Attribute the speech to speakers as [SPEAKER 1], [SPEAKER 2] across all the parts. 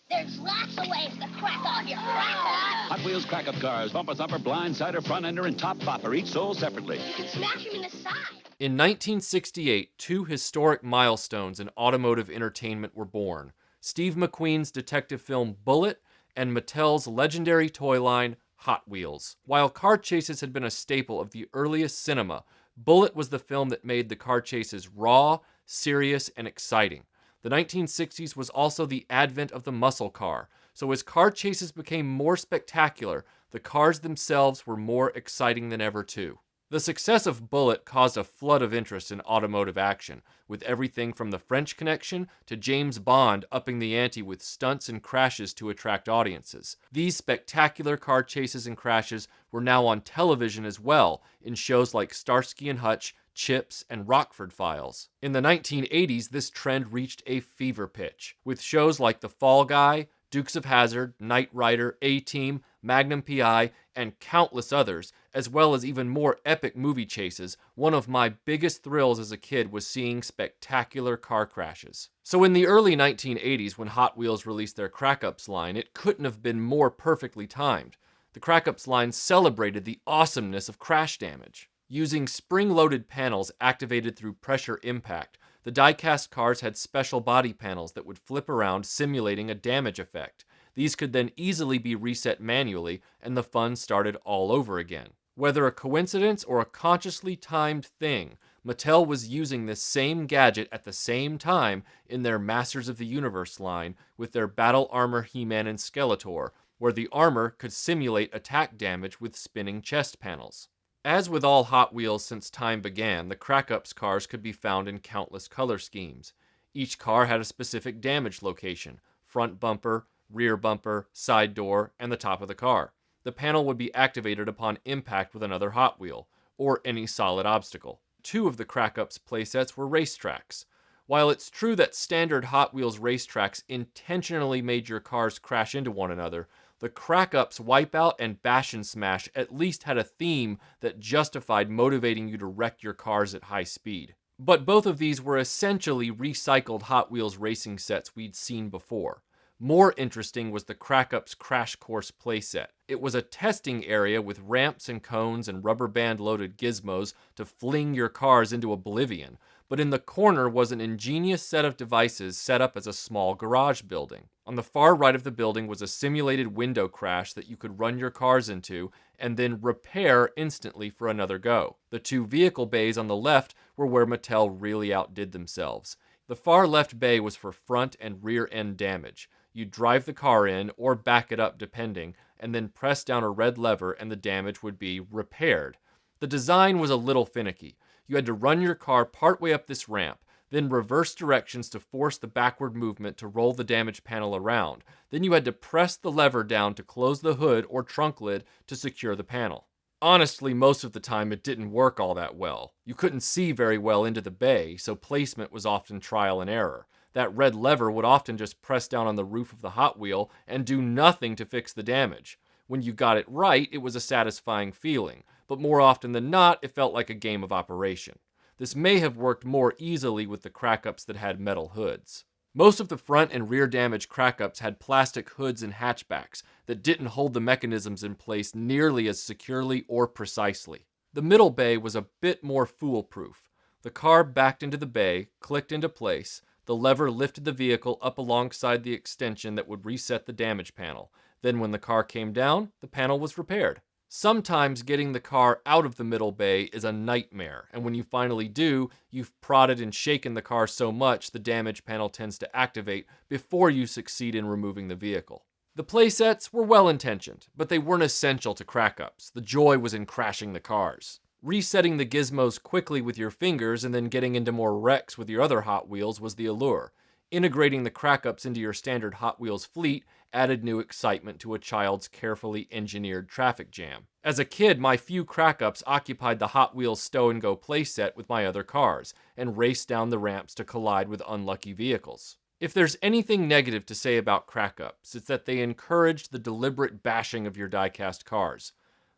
[SPEAKER 1] There's lots of ways to crack on your cracker.
[SPEAKER 2] Hot Wheels crack-up cars, bumper thumper, blindside, front ender, and top bopper, each sold separately.
[SPEAKER 1] You can smash them in the side.
[SPEAKER 3] In 1968, two historic milestones in automotive entertainment were born: Steve McQueen's detective film Bullitt and Mattel's legendary toy line Hot Wheels. While car chases had been a staple of the earliest cinema, Bullitt was the film that made the car chases raw, serious, and exciting. The 1960s was also the advent of the muscle car, so as car chases became more spectacular, the cars themselves were more exciting than ever too. The success of Bullitt caused a flood of interest in automotive action, with everything from the French Connection to James Bond upping the ante with stunts and crashes to attract audiences. These spectacular car chases and crashes were now on television as well, in shows like Starsky and Hutch, Chips, and Rockford Files. In the 1980s, this trend reached a fever pitch, with shows like The Fall Guy, Dukes of Hazzard, Knight Rider, A-Team, Magnum P.I., and countless others, as well as even more epic movie chases. One of my biggest thrills as a kid was seeing spectacular car crashes. So in the early 1980s, when Hot Wheels released their Crack-Ups line, it couldn't have been more perfectly timed. The Crack-Ups line celebrated the awesomeness of crash damage. Using spring-loaded panels activated through pressure impact, the diecast cars had special body panels that would flip around, simulating a damage effect. These could then easily be reset manually, and the fun started all over again. Whether a coincidence or a consciously timed thing, Mattel was using this same gadget at the same time in their Masters of the Universe line with their Battle Armor He-Man and Skeletor, where the armor could simulate attack damage with spinning chest panels. As with all Hot Wheels since time began, the Crack-Ups cars could be found in countless color schemes. Each car had a specific damage location: front bumper, rear bumper, side door, and the top of the car. The panel would be activated upon impact with another Hot Wheel, or any solid obstacle. Two of the Crack-Ups playsets were racetracks. While it's true that standard Hot Wheels racetracks intentionally made your cars crash into one another, the Crack-Ups Wipeout and Bash and Smash at least had a theme that justified motivating you to wreck your cars at high speed. But both of these were essentially recycled Hot Wheels racing sets we'd seen before. More interesting was the Crack-Ups Crash Course playset. It was a testing area with ramps and cones and rubber band loaded gizmos to fling your cars into oblivion, but in the corner was an ingenious set of devices set up as a small garage building. On the far right of the building was a simulated window crash that you could run your cars into and then repair instantly for another go. The two vehicle bays on the left were where Mattel really outdid themselves. The far left bay was for front and rear end damage. You'd drive the car in, or back it up depending, and then press down a red lever and the damage would be repaired. The design was a little finicky. You had to run your car partway up this ramp, then reverse directions to force the backward movement to roll the damage panel around. Then you had to press the lever down to close the hood or trunk lid to secure the panel. Honestly, most of the time it didn't work all that well. You couldn't see very well into the bay, so placement was often trial and error. That red lever would often just press down on the roof of the Hot Wheel and do nothing to fix the damage. When you got it right, it was a satisfying feeling, but more often than not, it felt like a game of operation. This may have worked more easily with the Crack-Ups that had metal hoods. Most of the front and rear damage Crack-Ups had plastic hoods and hatchbacks that didn't hold the mechanisms in place nearly as securely or precisely. The middle bay was a bit more foolproof. The car backed into the bay, clicked into place. The lever lifted the vehicle up alongside the extension that would reset the damage panel. Then when the car came down, the panel was repaired. Sometimes getting the car out of the middle bay is a nightmare, and when you finally do, you've prodded and shaken the car so much the damage panel tends to activate before you succeed in removing the vehicle. The playsets were well-intentioned, but they weren't essential to Crack-Ups. The joy was in crashing the cars. Resetting the gizmos quickly with your fingers and then getting into more wrecks with your other Hot Wheels was the allure. Integrating the Crack-Ups into your standard Hot Wheels fleet added new excitement to a child's carefully engineered traffic jam. As a kid, my few Crack-Ups occupied the Hot Wheels stow-and-go playset with my other cars, and raced down the ramps to collide with unlucky vehicles. If there's anything negative to say about Crack-Ups, it's that they encouraged the deliberate bashing of your die-cast cars.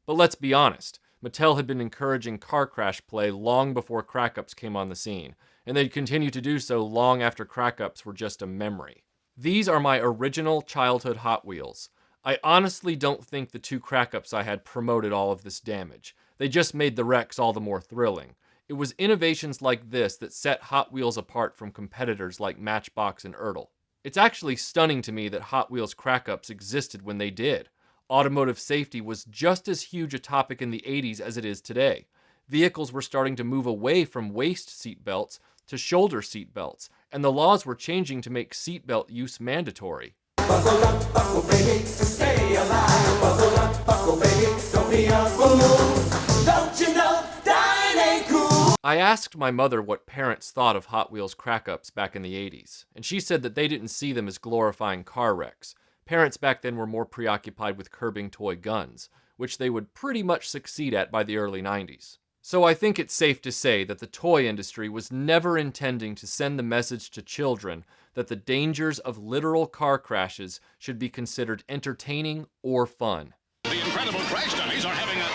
[SPEAKER 3] But let's be honest, Mattel had been encouraging car crash play long before Crack-Ups came on the scene, and they'd continue to do so long after Crack-Ups were just a memory. These are my original childhood Hot Wheels. I honestly don't think the 2 crack-ups I had promoted all of this damage. They just made the wrecks all the more thrilling. It was innovations like this that set Hot Wheels apart from competitors like Matchbox and Ertl. It's actually stunning to me that Hot Wheels crack-ups existed when they did. Automotive safety was just as huge a topic in the 80s as it is today. Vehicles were starting to move away from waist seat belts to shoulder seat belts, and the laws were changing to make seatbelt use mandatory.
[SPEAKER 4] Buckle up, buckle baby, to stay alive. Buckle up, buckle baby, don't be a fool. Don't you know, dying ain't cool.
[SPEAKER 3] I asked my mother what parents thought of Hot Wheels crack-ups back in the 80s, and she said that they didn't see them as glorifying car wrecks. Parents back then were more preoccupied with curbing toy guns, which they would pretty much succeed at by the early 90s. So I think it's safe to say that the toy industry was never intending to send the message to children that the dangers of literal car crashes should be considered entertaining or fun.
[SPEAKER 2] The Incredible Crash Dummies are having a